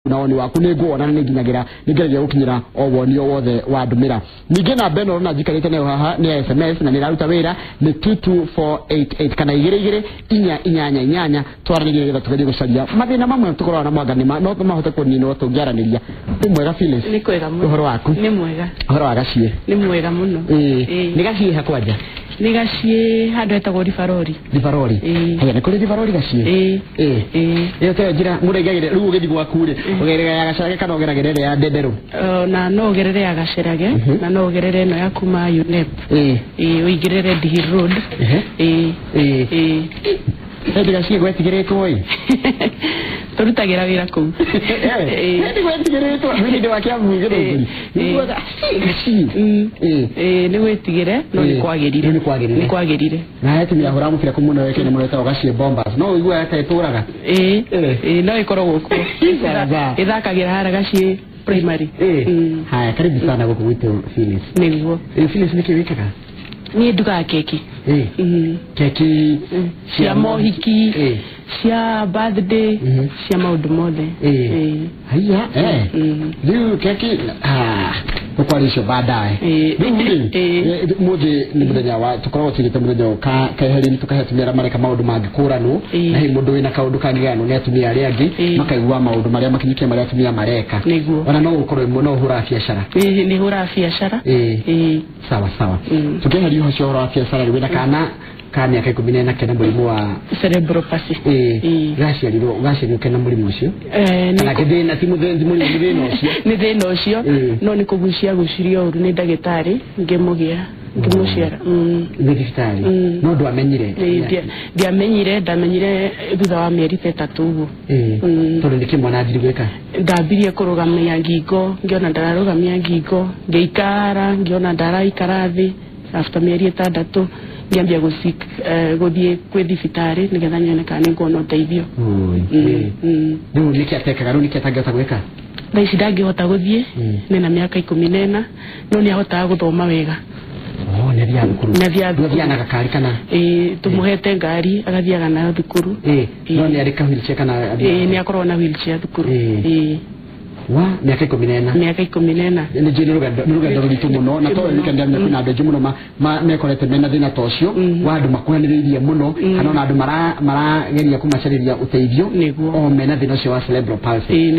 na woni waku ni nguona ni nginyagira nigeragia gukinyira o woni o wothe wa ndumira ninge na beno na jikarite ne haha ni SMS na niraruta wira ni 22488 kana igire inyanya twaranigire getha tugerie gucaria mathina mamwe tukorwa na mwanga nima no mahote kunino tungiaraniria ni mwega Phyllis ni kwega muno uhoro waku ni mwega uhoro wa gacie ni mwega muno ni gacie hakwanja ni gacie handu etagwo Ribarori haya ni kuri Ribarori gacie iyo te njira muregagire riu ugethi gwaku ri ugerega ya gacerage kana ugeragire ya Ndenderu na no ugerere ya gacerage na no ugerere no ya kuma UNEP uigirire Dihi Road ndiga cie gwetigiretwo turutagira wira ku ndi gwetigiretwo ndi wakiamu ngiruguri niguoga ni gwetigire no ni kwagirire na yetu ni ahora mufira kumuno weke ni mureta ogacie bombas no igua ata ituraga no ikoragwo ku ithakagira hara gacie primary haya karibu sana guku gwitu Phyllis niguo Phyllis niki wikaga ni nduga keki keki cia mohiki cia birthday cia maundu mothe haya riu keki tukwalisho baadaye mudi ni muthenya wa tukorwo tigite muthenya ka kaheri tukahetumira mareka maundu mangikuranu na hi mundu wina kaundu kangigano ni atumia ari angi makaigua maundu maria makinyikie maria atumia mareka ona no ukorwo no hura biashara ni hura biashara sawa tukeheri ho shora biashara wina kana kani akaikumbine na kena mulimu wa cerebral palsy gaciarirwo kena mulimu ucio kana kithina ti muthenzi mulimu ni thina ucio no ni kugucirio uru ni ndagitari ngimugia ngimuciara ni ndagitari no ndamenyire ndamenyire thutha wa mieri 3 uguo tondu ndikimwana njiri gwika ndambirie kurugamia ngingo ngiona ndararugamia ngingo ngeikara ngiona ndaraikara thi after mieri 6 ngiambia guthie kwi thibitari nigetha nyone kana ngona uteithio riu nikiatekaga riu nikiatangata gwika thaici ndangihota guthie nina miaka 14 no ni ahotaga guthoma wega nathia gakari kana tumuhete ngari agathiaga nayo thukuru no ni arika wheelchair kana ni akorwo na wheelchair thukuru wa miaka 14 ni jini rugendo ruritu muno na to nikenda mya kuna andu muno mekorete mena thina tocio wa andu makuhaniririe muno kana na andu marageria kumacariria uteithio o mena thina cio wa cerebral palsy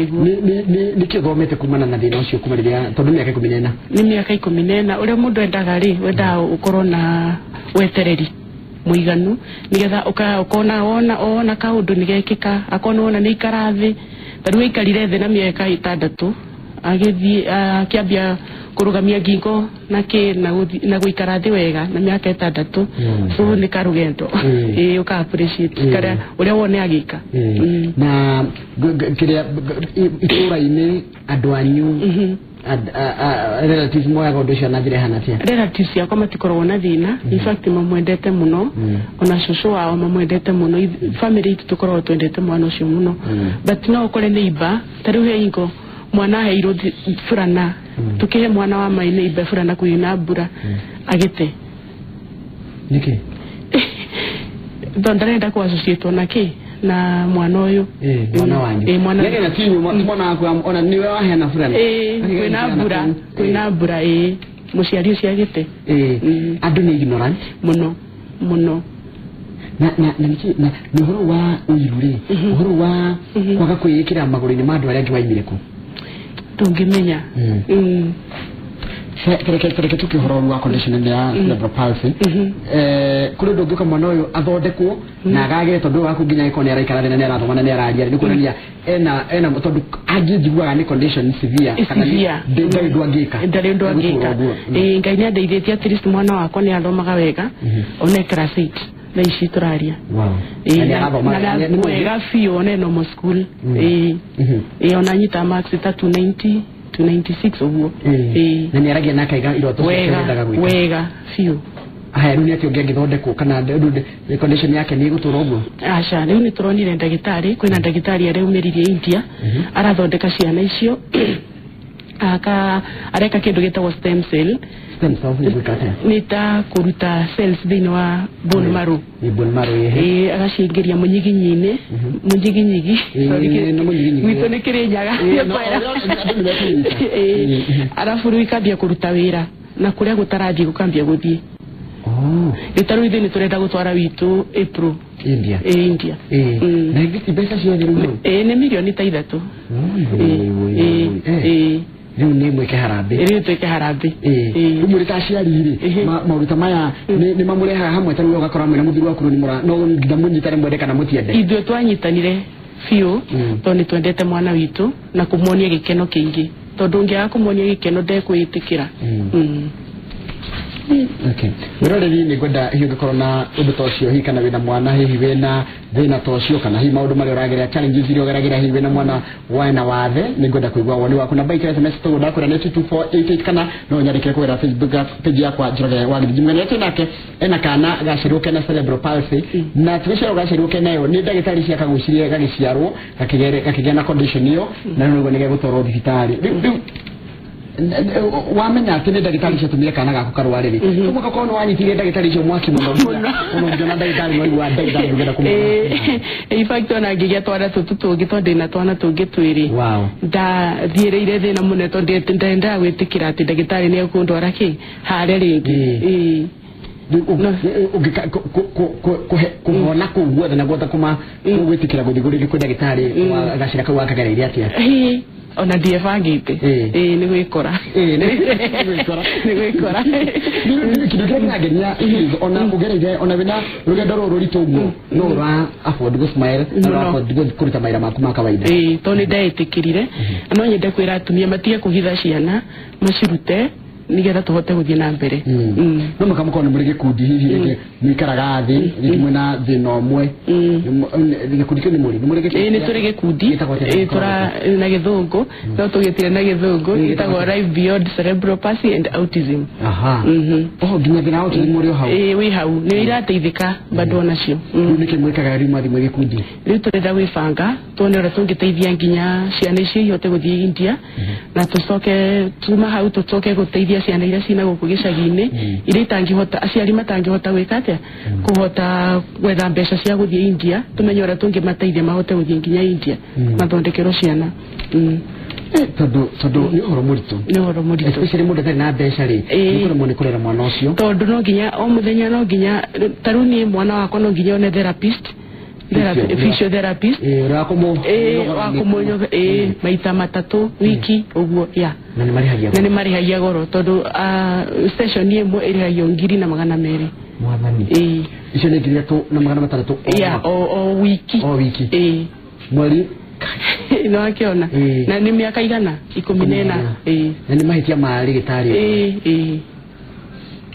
ni kithomete kumana na thina cio kumariria tondu miaka 14 ni miaka 14 ure mundu endaga ri wenda ukorwo na wetereri muiganu nigetha ukona ona kaundu nigekika akona ona ni ikarathi tari ikarire thina miaka 6 agithie akiambia kurugamia ngingo na guikara thi wega na miaka 6 so ni karugendo uka appreciate kare uri wone agika na kiria itura-ini andu anyu relatives moya gondo cia na thire hana tia relatives ya kama tikorwo na thina in fact mamwendete muno ona shosho wao mamwendete muno family tukorwo twendete mwana ucio muno but no ukore neighbor tari he ingo mwana heiro furana tukihe mwana wa mai neighbor furana kuina mbura agite niki ndondarenda ku associate nake na mwana uyu mwana wanyu mwana yeye na tinyu mwana wako ona niwe wahena fulani kuina mbura muciari ucio agite andu ni ignorant muno na ni horo wa uyirure horo wa kwaga kwiyikira maguru-ini ma andu aria angi waimire ku tungimenya kereke tukihoro wa condition ya cerebral palsy kuri ndungiuka mwana uyu athondekwo na agagire tondu waku nginya ikoni araikara thina ni arathoma ni araria ni kuria ena tondu angijiguaga ni condition severe kana ndai ndwangika ngai ni andeithĩtie at least mwana wakwa ni athomaga wega one class 8 na ici turaria na mwega fio one normal school ona nyita max 390 296 uguo na ni aragia nakaiga iroto wega fio haya ni ati onge ngithondekwo kana condition yake ni gutura uguo acha riu ni turonire ndagitari kwina ndagitari ari umiririe India arathondeka ciana icio areka kindu gitagwo stem cell nita kuruta cells thini wa bone marrow agacingiria munyiginyini gwito ni kirinyaga arafu riu ikambia kuruta wira na kuria gutarathie gukambia guthie itaru ithe ni turenda gutwara witu April India na hivi pesa cio thiru ni milioni ta 3 riu ni mweke harambe muri taciari maruta maya ni mamureha hamwe taru ugakora mwena muthiru waku ni mura no ndamunyitare mwende kana mutiende ithu twanyitanire fiu toni twendete mwana witu na kumuonia gikeno kingi tondu ngia kumuonia gikeno ndekwitikira Okay. Wiroreri ni gwenda hiyo korona undu tocio hi kana wina mwana hihi wina thina tocio kana hi maundu mari urageria challenges iri urageria hi wina mwana wana wathe ni gwenda kuigwa woni waku na bike SMS to goda kura 2488 kana no nyarike kwera Facebook page yakwa Njoroge wa Githimani ati nake ena kana gaciruke na cerebral palsy na twicira gaciruke nayo ni ndagitari cia kagucirie gagiciarwo kakigena condition iyo na no nige gutoro thibitari wamenya ati ni ndagitari cia tumire kana gako karwariri umuka kono wanyitire ndagitari cio mwaki muno jona ndagitari no wa ndagitari ngenda kumona in fact ona ngigia twara tutungi tonde na twana tungi twiri nda thiereire thina mune tonde ndenda gwitikira ati ndagitari ni akundwara ki hare ringi kuhona kuguothe na guota kuma gwitikira guthiguriri kwi ndagitari gacira kau akagereire atia ona die fangite ni gwikora kidogo ngagenya ona mugereje ona bina rugendo ruru ritugu no ra afford go smile no afford go kuruta maira maku ma kawaida toni ndaetikirire no nyende kwira atumia matie kuhitha ciana macirute nigetha tuhote guthie na mbere no makamuko ni muri gikundi hihi mwikaraga thi rimwe na thina omwe gikundi kini muri gikundi ni turi gikundi tura na githungu no tugitire na githungu itagwo Life Beyond Cerebral Palsy and Autism nginya thina autism muri hau wi hau ni irateithika bado nacio niki mwikaga rimu athi muri gikundi riu turenda gwibanga tuone ora tungiteithia nginya ciana ici ihote guthie India na tucoke tuma hau tucoke guteithia ciana iria cina guku gicagi-ini iria itangihota aciari matangihota gwika atia kuhota gwetha mbeca cia guthie India tumenye ora tungimateithia mahote guthie nginya India mathondekero ciana tondu ni horo muritu especially mundu tari na mbeca ri ni kuri kurera mwana ucio tondu no nginya o muthenya no nginya taruni mwana wakwa no nginya one therapist physiotherapist wakumonyo maita matatu wiki uguo ya na ni marihagia goro tondu station imwe irihagia 2,200 mwathani icio ni 3,600 ya o wiki mweri no akiona na ni miaka igana 14 na ni mahitia mari gitari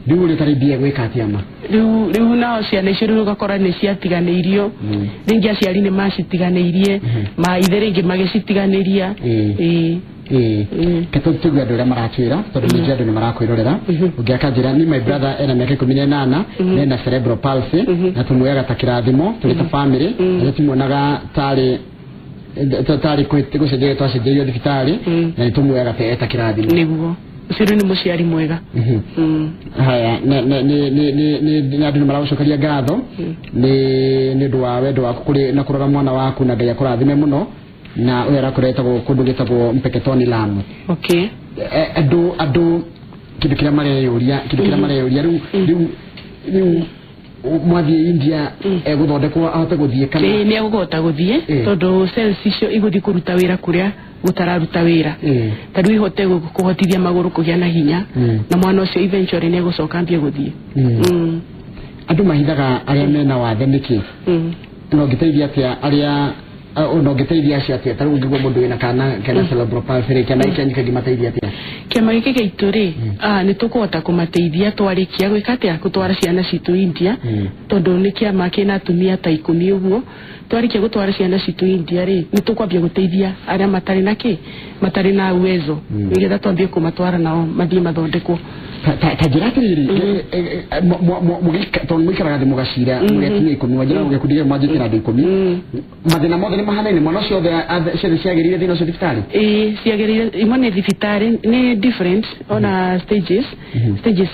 riu ri tari bia gwika atiama riu nao ciana icio riu gakora ni ciatiganeirio ringi aciari ni macitiganeirie ma ithe ringi magicitiganiria ketutugwa ndura maratwira tondu ni jandu ni marakwirorera ungiaka njira ni my brother ena miaka 18 na cerebral palsy na tumuyaga ta kirathimo turi ta family na tumuonaga tari gucenjerio twacenjerio thibitari na tumuyaga ta kirathimo niguo uciru ni muciari mwega haya ni andu maragucokeria ngatho ni ndu wa wendo waku kuri na kurora mwana waku na Ngai akurathime muno na uya rakuretagwo kundu gitagwo Mpeketoni Lamu andu kindu kiria mareyuria riu mwathie India guthondekwo ahote guthie kana ni egugota guthie tondu cells icio iguthi kuruta wira kuria gutararuta wira tari ihote kuhotithia maguru kugia na hinya na mwana ucio eventually ni egucoka ambie guthie andu mahithaga aria mena wathe niki no giteithia atia aria no giteithia atia tari ngigwo mundu wina kana cerebral palsy kana ikanyika gimateithia atia kiama giki gitu ri ni tukuhota kumateithia twarikia gwika atia gutwara ciana citu India tondu ni kiama kina atumia ta 10 uguo twarikia gutwara ciana citu India ri ni tukwambia guteithia aria matari na uwezo nigetha twambie kumatwara nao mathie mathondekwo tajirati mwikaraga thĩ mũgacira mũgekinya ikũmi wajĩra ũgekundire mwanjĩtie na andũ ikũmi mathĩna mothe nĩ mahanaine mwana ciothe ciagĩrĩire thĩinĩ ũcio thibitarĩ ciagĩrĩire imwe nĩ thibitarĩ nĩ different ona stages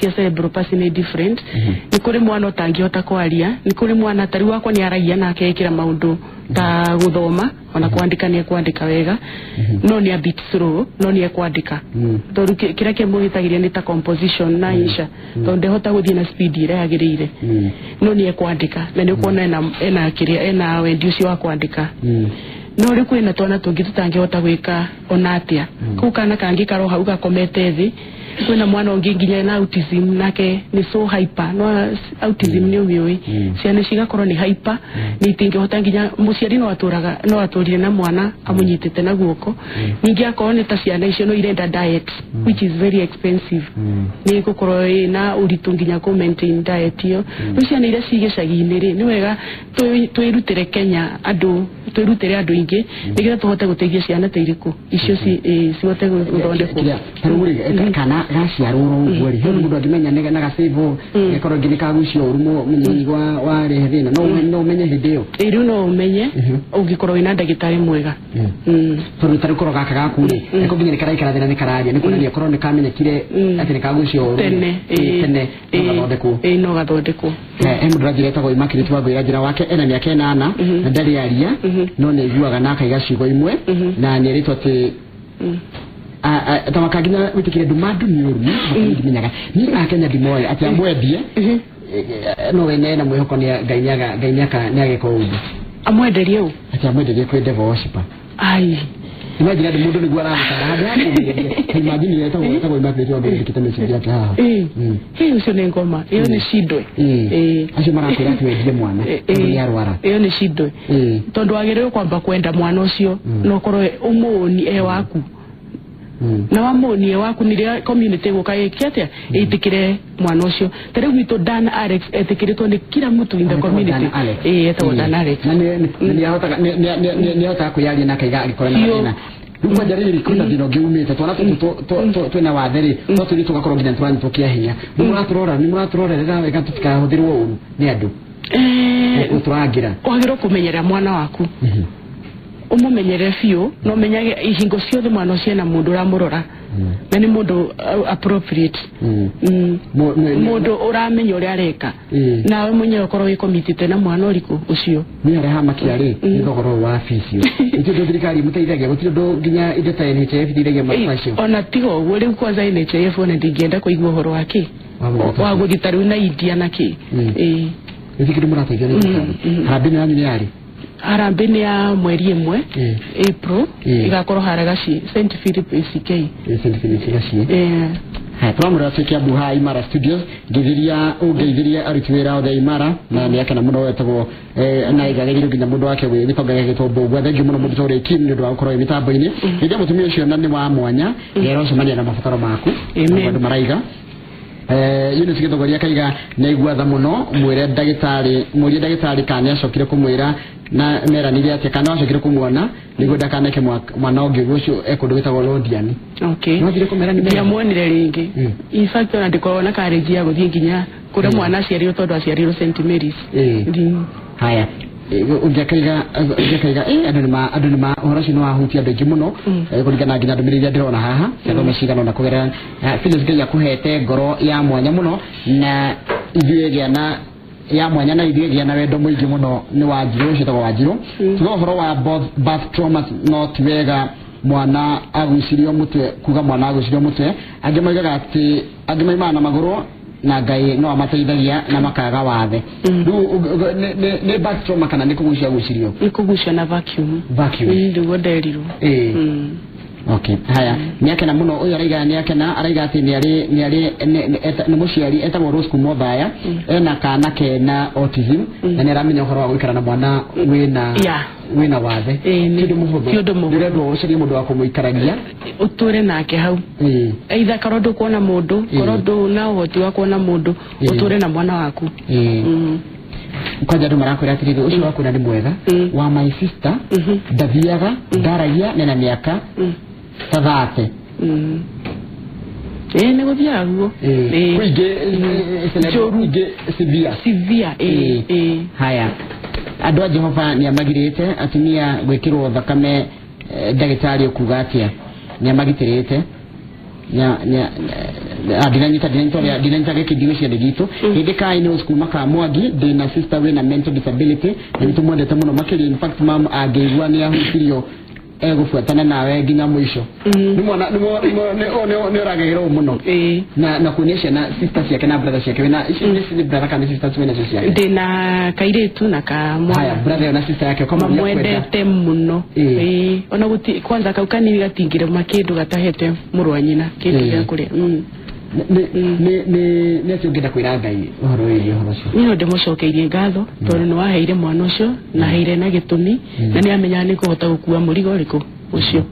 cia cerebral palsy nĩ different nĩ kũrĩ mwana ũtangĩhota kwaria nĩ kũrĩ mwana tari wakwa nĩ aragia na akekĩra maũndũ ta gũthoma ona kwandĩka nĩ kwandĩka wega no nĩ a bit slow no nĩ kwandĩka tondũ kĩrĩa kĩmũhĩtagĩria nĩ ta composition na insha tondũ ndehota gũthiĩ na speed ĩrĩa yagĩrĩire no nĩ kwandĩka na nĩ kuona ena wendi ũcio wa kwandĩka no rĩ kwĩna twana tũngĩ tũtangĩhota gwĩka ona atĩa kũu kana kangĩ karo hau gakomete thĩ kwĩna mwana ũngĩ nginya na autism nake nĩ so hyper no autism nĩ ũmĩũĩ ciana cigakorwo nĩ hyper nĩ itingĩhota nginya mũciari no atũrire na mwana amũnyitĩte na guoko ningĩ akorwo nĩ ta ciana icio no irenda diet which is very expensive nĩ gũkorwo na ũritũ nginya ku maintain diet iyo no ciana iria cigĩcagi-inĩ rĩ nĩ wega twĩrutĩre Kenya twĩrutĩre andũ ingĩ nĩgetha tũhote gũteithia ciana ta irĩkũ icio cihote gũthondekwo kana gaciarwo ũguo rĩ mũndũ angĩmenya na gacĩvo gĩkorwo nginya kagucio ũrumo mũnyigwa wa rehethina no ũmenye hĩndĩ ĩyo rĩu no ũmenye ũngĩkorwo wĩna ndagĩtarĩ mwega tondũ tarĩ korwo gaka gaku rĩ nĩko nginya nĩ karaikara thĩ na nĩ kararia nĩ kuonania korwo nĩ kamenyekire atĩ nĩ kagucio tene no gathondekwo mũndũ ũranjĩra etagwo Immaculate Wangũira njĩra wake ena mĩaka 8 na ndarĩ aria no nĩ aiguaga na akaiga ciugo imwe na nĩ erĩtwo atĩ tamakagina witikire dumadu ni yoru menyaga ni akenya dimoya ati amwendie no wene na mwihoko ni gainyaga ni ageko ubu amwenderie u ati amwenderie kwe devil worshiper ai imagine adi mundu ni gwara hadi hapo imagine ni tawo Immaculate Wangũira kitamesi yake haha hii ucio ni ngoma iyo ni shidwe acio marakwira twendie mwana ni arwara iyo ni shidwe tondu agĩrĩirwo kwamba kwenda mwana ucio no korwo umuni waku na wamuonie waku nĩrĩa community gũkaĩkia atĩa ĩtĩkire mwana ũcio tarĩu gwitũ Dan Alex etĩkĩrĩtwo nĩ kila mtu in the community etagwo Dan Alex na nĩ ahotaga kwĩyaria na akaiga agĩkorwo na thĩna rĩu jarĩrĩ kuna thĩna ũngĩ umĩte twana twĩna wathe-rĩ no tũthiĩ tũgakorwo nginya tũranyitwo kĩa hinya nĩ mũratũrorera wega tũtikahũthĩrwo ũru nĩ andũ ũtũrangĩra wagĩrĩirwo kũmenyerera mwana waku umumenyere biũ no menyage ihingo ciothe mwana ũcio na mũndũ ũramũrora na nĩ mũndũ appropriate mũndũ ũramenya ũrĩa areka nawe mwenyewe ũkorwo wĩkomitĩte na mwana ũrĩkũ ũcio nĩ areha makiarĩ nĩ thogoro wa bicio ĩtĩ thirikari mũteithagia gũtirĩ ũndũ nginya indo ta NHIF ithiragia macio ona tiga ũguo rĩu kwanza NHIF ona ndingĩenda kũigua ũhoro wake wa gũthiĩ tarĩu na India na kĩ ĩthikĩrĩ mũrateithio nĩ thirikari harambĩ nĩ yanyu nĩ yarĩ harambĩ nĩ ya mweri 1 April igakorwo haragaci St Philip ACK turamũrĩra twĩ Kiambu ha Imara Studios ngeithiria aruti wĩra othe Imara na nĩ akena mũno wetagwo na igagĩrĩrio nginya mũndũ wake gĩtonga gĩtũmbũ ũguo thengiũ mũno mũndũ tũrĩ Kim nĩ ũndũ wa gũkorwo mĩtambo-inĩ rĩrĩa mũtumia ũcio na nĩ wa mwanya nĩarocemania na mabataro maku andũ maraiga Eunice Gĩthogoria kaiga nĩ iguatha mũno mũrie ndagĩtarĩ kana acokire kũmwĩra na meranire atĩ kana acokire kũmuona nĩguo ndakaneke mwana ũngĩ ũcio ekũndũ wĩtagwo Londiani no thire kũmerani ndiamuonire rĩngĩ in fact ona ndĩkorwo na courage ya gũthiĩ nginya kũrĩa mwana aciarirwo tondũ aciarirwo St Mary's haya ungekaiga andũ nĩ mahoro ũcio nĩ wahutia andũ aingĩ mũno kũringana nginya ndũmĩrĩri iria ndĩrona haha ciathome cigana na kũgerera Phyllis Ngai akũhete ngoro ya mwanya mũno na ithuĩ gĩa na ya mwanya na ithuĩ gĩa na wendo mũingĩ mũno nĩ Wanjirũ ũcio tagwo Wanjirũ tuga ũhoro wa birth trauma no ti wega mwana agucirio mũtwe kuga mwana agucirio mũtwe angĩ moigaga atĩ angĩ maimaga na magũrũ na Ngai no amateithagia na makaga wathe nĩ birth trauma kana nĩ kũgucia gucirio nĩ kũgucia na vacuum ndio nderirwo okay haya nĩ akena mũno ũyũ araiga atĩ nĩ mũciari etagwo Rose Kumothaya ena kana kena autism na nĩ aramenya ũhoro wa gũikara na mwana wĩna wathe kĩndũ mũhũthũ ndĩrendwo ũcarie mũndũ wa kũmũikaragia ũtũre nake hau either korwo ndũkuona mũndũ korwo ndũna ũhoti wa kuona mũndũ ũtũre na mwana waku kwanja andũ marakwĩra atĩrĩrĩ ũcio waku nĩ mwega wa my sister ndathiaga ndaragia nena mĩaka ta 30 nego thiaguo kuinge severe haya andu a Jehova ni amagirite atumia gwikirwo thakame ndagitari okuga atia ni amagitirite dinanyita gĩkĩndiũ cia gĩtũ hĩndĩ kai nĩ ũsukuma ka Mwangi ndĩna sister wĩna mental disability na nĩtũmwendete mũno makĩria in fact mam angĩigua nĩ ahutirio gũbuatana nawe nginya mũico nĩ mwana nĩ ũragegerwo mũno na kuonia ciana sister ciake na brother ciake wĩna ici nĩ brother kana sister wĩna ciake ndĩna kairĩtu na ka mwana haya brother na sister yake kama mwendete mũno ona gũti kwanza kau kanini gatingire makĩndũ gatahete mũrũ wa nyina kĩndũ gĩa kũrĩa nĩ ũngĩenda kwĩra Ngai ũhoro wĩgiĩ ũhoro ũcio niĩ ndĩmũcokeirie ngatho tondũ nĩ waheire mwana ũcio na heire na gĩtũmi na nĩ amenyaga nĩ kũhota gũkua mũrigo ũrĩkũ ũcio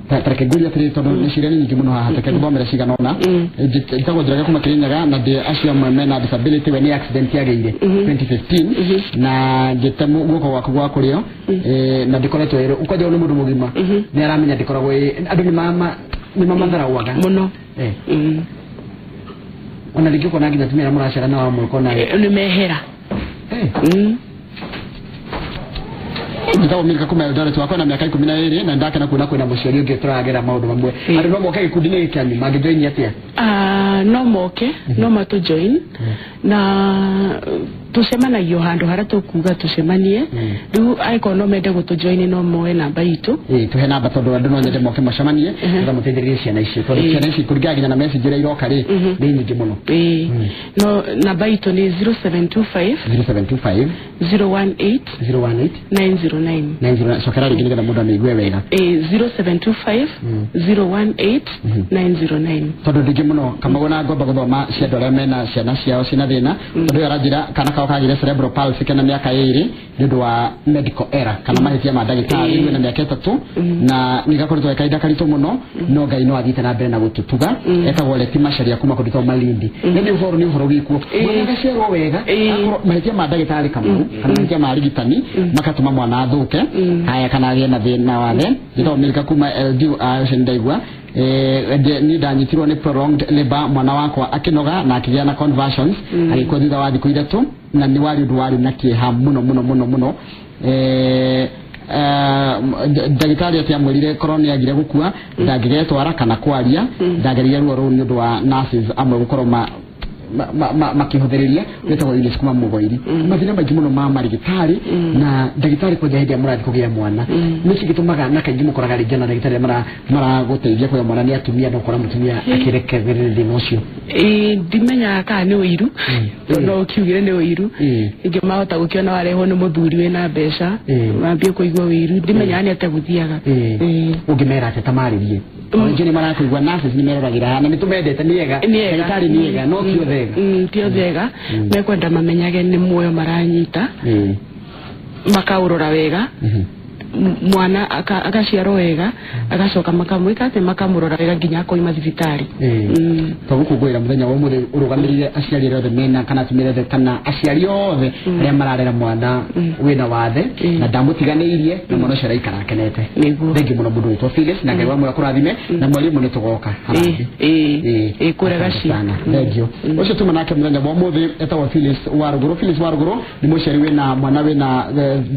tareke nguria atĩrĩ tondũ nĩ ciĩra nyingĩ mũno haha tareke ngũthomera cigana ũna njĩtagwo Njoroge kuma Kĩrĩnyaga na ndĩ acio amwe mena disability we nĩ accident yageire 2015 na ngĩte guoko gwaku gwa kũrĩo na ndĩkoretwo ũkwaja nĩ mũndũ mũgima nĩ aramenya ndĩkoragwo andũ nĩ mamatharauaga mũno ona rĩngĩ ũkona nginya atumia mũracera na wamwe ũkona nĩ mehera ndĩtagwo Milka kuma Eldoret wakwa na mĩaka 12 na ndakena kuona kwĩna mũciari ũngĩ tũragera maũndũ mamwe andũ no moke gĩkundi-inĩ gĩkĩanyu mangĩjoini atĩa no moke no matũjoin na tucemanagio handũ harĩa tũkuga tucemanie rĩu aĩkorwo no mende gũtũjoini no moe namba itũ tuhe namba tondũ andũ no nyende moke macemanie na mũteithĩrĩrie ciana ici tondũ ciana ici kũringana nginya na message ĩrĩa iroka rĩ nĩ nyingĩ mũno no namba itũ nĩ 0725 018 909 cokera rĩngĩ nĩgetha mũndũ amĩigue wega 0725 018 909 tondũ ndingĩ mũno Kamau na ngomba gũthoma cia andũ arĩa mena ciana ciao cina thĩna tondũ aranjĩra kana kao kagire cerebral palsy kana mĩaka 2 nĩ ũndũ wa medical error kana mahĩtia ma ndagĩtarĩ na mĩaka 3 na nĩgakoretwo ekaida karitũ mũno no Ngai no athiĩte na mbere na gũtũtuga etagwo Leti Macharia kuma kũndũ ta Malindi nĩ ũhoro gĩkuo mwana gacerwo wega mahĩtia ma ndagĩtarĩ Kamau kana mahĩtia ma rigitani makatũma mwana athũke haya kana agĩe na thĩna wa thĩ ndĩtagwo Milka kuma LD ndaigua ni danyitirwo ni prolonged labor mwana wakwa akinoga na akigĩa na conversions agĩkua thutha wa thikũ 3 na nĩ wari ũndũ warĩ na kĩeha mũno ndagĩtarĩ atĩ amwĩrire korwo nĩ agire gũkua ndangĩgetwara kana kwaria ndagereire ruo rũu nĩ ũndũ wa nurses amwe gũkorwo makĩhũthĩrĩria wetagwo Ines kuma Mũgoiri mathĩna maingĩ mũno ma marigitari na ndagĩtarĩ kũnja hĩndĩ ya mũrathi kũgĩa mwana nĩ cigĩtũmaga na kaingĩ mũkoraga rĩngĩ na ndagĩtarĩ maragũteithia kũgĩa mwana nĩ atumia no ũkora mũtumia akĩrekereria thĩna ũcio ndimenyaga kana nĩ ũiru no ũkiugire nĩ ũiru ingĩ mahota gũkĩona warehwo nĩ mũthuri wĩna mbeca mambie kũigua ũiru ndimenyaga nĩ atĩa gũthiaga ũngĩmera atĩ tamarĩrie nĩ marakũigua nurses nĩ meroragĩra na nĩ tũmendete nĩ ega ndagĩtarĩ nĩ ega no ti othe tio thega mekwenda mamenyage nĩ muoyo maranyita makaurora wega mwana agaciarwo wega agacoka makamwĩka atĩ makamũrora wega nginya akoima thibitarĩ tũgũkũngũĩra mũthenya wa ũmũthĩ ũrũgamĩrĩire aciari othe mena kana atumia othe kana aciari othe arĩa mararera mwana wĩna wathe na ndamũtiganĩirie na mwana ũcio araikara akenete thengi mũno mũndũ wĩtwo Phyllis na Ngai wa muoyo kũrathime na mwarimũ nĩ tũgoka kũrega ciana thengio ũcio tuma nake mũthenya wa ũmũthĩ etagwo Phyllis Waruguru nĩ mũciari wĩna mwana wĩna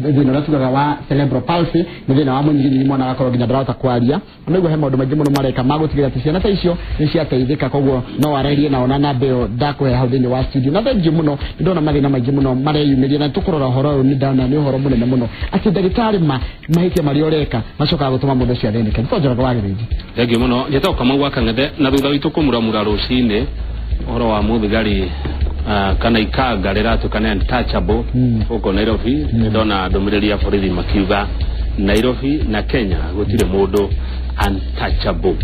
thĩna ũrĩa tugaga wa cerebral palsy nĩ thĩna wa mũnyiginyigi mwana agakorwo nginya ndarahota kwaria na nĩguo he maũndũ maingĩ mũno mareka magũtigĩra atĩ ciana ta icio nĩ ciateithĩka koguo no warerie na ona namba ĩyo ndakũhe hau thĩinĩ wa studio na thengiũ mũno nĩ ndona mathĩna maingĩ mũno mareyumĩria na tũkũrora ũhoro ũyũ nĩ ndana nĩ ũhoro mũnene mũno atĩ ndagĩtarĩ mahĩtia marĩa ũreka macokaga gũtũma mũndũ ũcio athĩnĩke nĩ Njoroge wagĩrĩire thengiũ mũno njĩtagwo Kamau wa Kang'ethe na thutha witũ kũmuramura rũcinĩ ũhoro wa mũthigari kana ikanga rĩratuĩka untouchable gũkũ Nairobi nĩ ndona ndũmĩrĩri ya borithi makiuga Nairobi na Kenya gũtirĩ mũndũ untouchable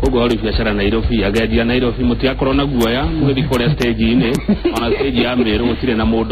koguo ori biacara Nairobi agendia Nairobi mũtiakorwo na guoya mũgĩthiĩ kũrĩa stage-inĩ ona stage ya Meru gũtirĩ na mũndũ